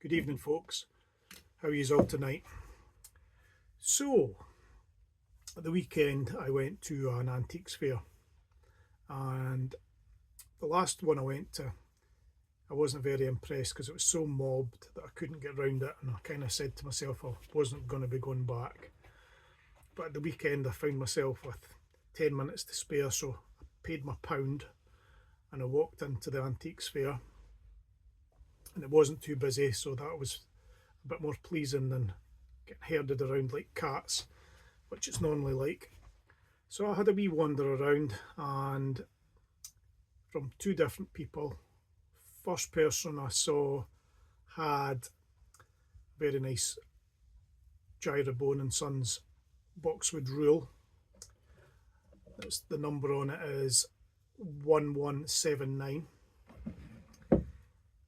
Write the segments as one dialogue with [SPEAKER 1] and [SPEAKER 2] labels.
[SPEAKER 1] Good evening, folks. How are you all tonight? So, at the weekend I went to an antiques fair, and the last one I went to I wasn't very impressed because it was so mobbed that I couldn't get around it, and I kind of said to myself I wasn't going to be going back. But at the weekend I found myself with 10 minutes to spare, so I paid my £1 and I walked into the antiques fair, and it wasn't too busy, so that was a bit more pleasing than getting herded around like cats, which it's normally like. So I had a wee wander around, and from two different people. First person I saw had very nice J Rabone and Sons boxwood rule. The number on it is 1179,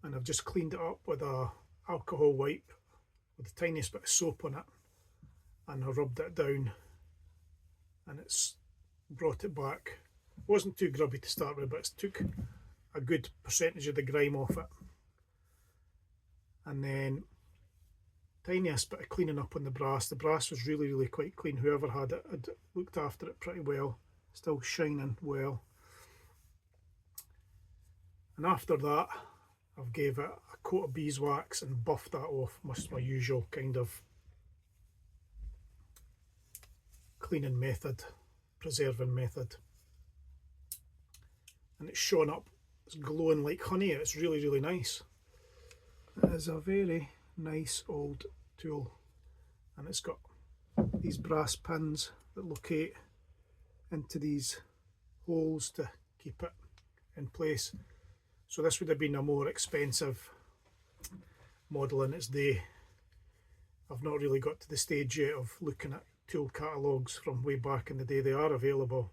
[SPEAKER 1] and I've just cleaned it up with a alcohol wipe with the tiniest bit of soap on it, and I rubbed it down and it's brought it back. It wasn't too grubby to start with, but it took a good percentage of the grime off it. And then tiniest bit of cleaning up on the brass. The brass was really quite clean. Whoever had it had looked after it pretty well. Still shining well. And after that I've gave it a coat of beeswax and buffed that off, my usual kind of cleaning method, preserving method. And it's shone up, it's glowing like honey. It's really nice. It is a very nice old tool, and it's got these brass pins that locate into these holes to keep it in place. So this would have been a more expensive model in its day. I've not really got to the stage yet of looking at tool catalogues from way back in the day. They are available.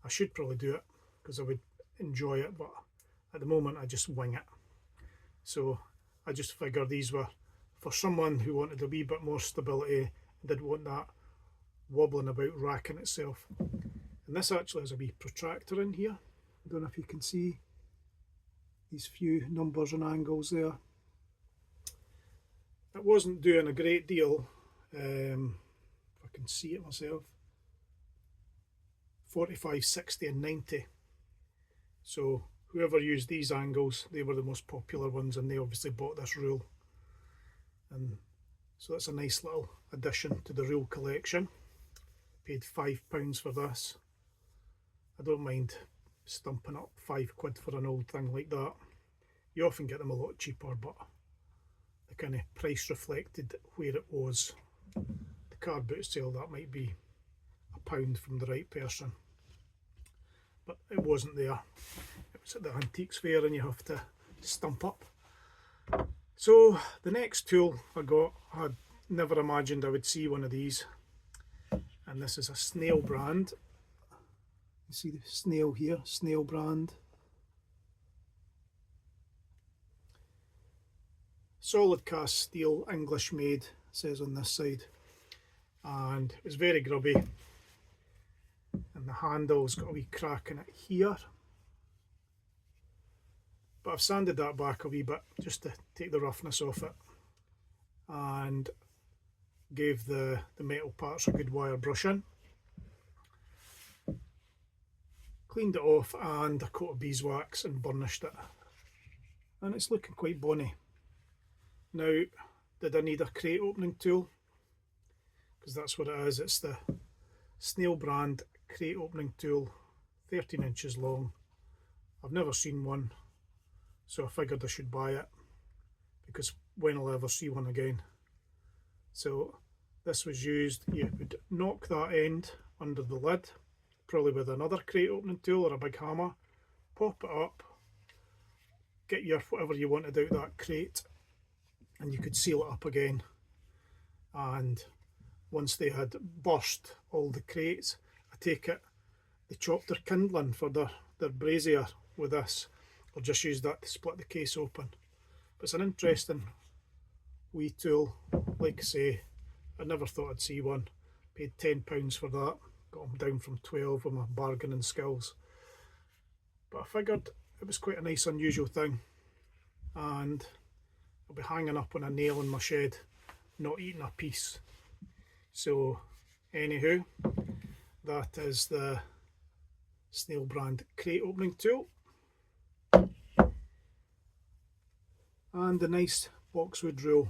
[SPEAKER 1] I should probably do it because I would enjoy it, but at the moment I just wing it. So I just figured these were for someone who wanted a wee bit more stability and didn't want that wobbling about, racking itself. And this actually has a wee protractor in here. I don't know if you can see these few numbers and angles there. It wasn't doing a great deal, if I can see it myself. 45, 60 and 90. So whoever used these angles, they were the most popular ones, and they obviously bought this rule. And so that's a nice little addition to the rule collection. Paid £5 for this. I don't mind stumping up £5 for an old thing like that. You often get them a lot cheaper, but the kind of price reflected where it was. The card boot sale, that might be £1 from the right person, but it wasn't there. It was at the antiques fair, and you have to stump up. So the next tool I got, I had never imagined I would see one of these, and this is a Snail Brand. You see the snail here, Snail Brand. Solid cast steel, English made, says on this side, and it's very grubby, and the handle's got a wee crack in it here, but I've sanded that back a wee bit just to take the roughness off it, and gave the metal parts a good wire brushing. Cleaned it off and a coat of beeswax and burnished it, and it's looking quite bonny. Now, did I need a crate opening tool? Because that's what it is. It's the Snail Brand crate opening tool, 13 inches long. I've never seen one, so I figured I should buy it, because when will I ever see one again? So this was used. You would knock that end under the lid, probably with another crate opening tool or a big hammer, pop it up, get your whatever you wanted out that crate, and you could seal it up again. And once they had burst all the crates, I take it they chopped their kindling for their brazier with this, or just used that to split the case open. But it's an interesting wee tool. Like I say, I never thought I'd see one. Paid £10 for that, got them down from 12 with my bargaining skills. But I figured it was quite a nice unusual thing, and It'll be hanging up on a nail in my shed, not eating a piece. So anywho, that is the Snail Brand crate opening tool. And the nice boxwood rule.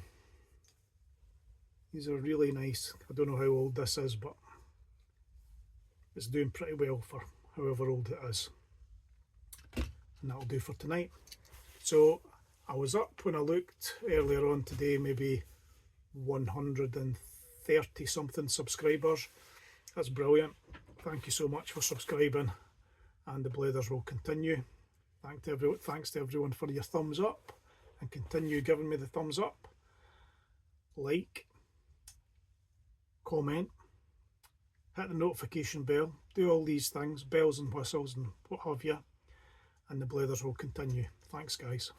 [SPEAKER 1] These are really nice. I don't know how old this is, but it's doing pretty well for however old it is. And that'll do for tonight. So I was up when I looked earlier on today, maybe 130 something subscribers. That's brilliant. Thank you so much for subscribing, and the blathers will continue. Thanks to everyone for your thumbs up, and continue giving me the thumbs up. Like, comment, hit the notification bell, do all these things, bells and whistles and what have you, and the blathers will continue. Thanks guys.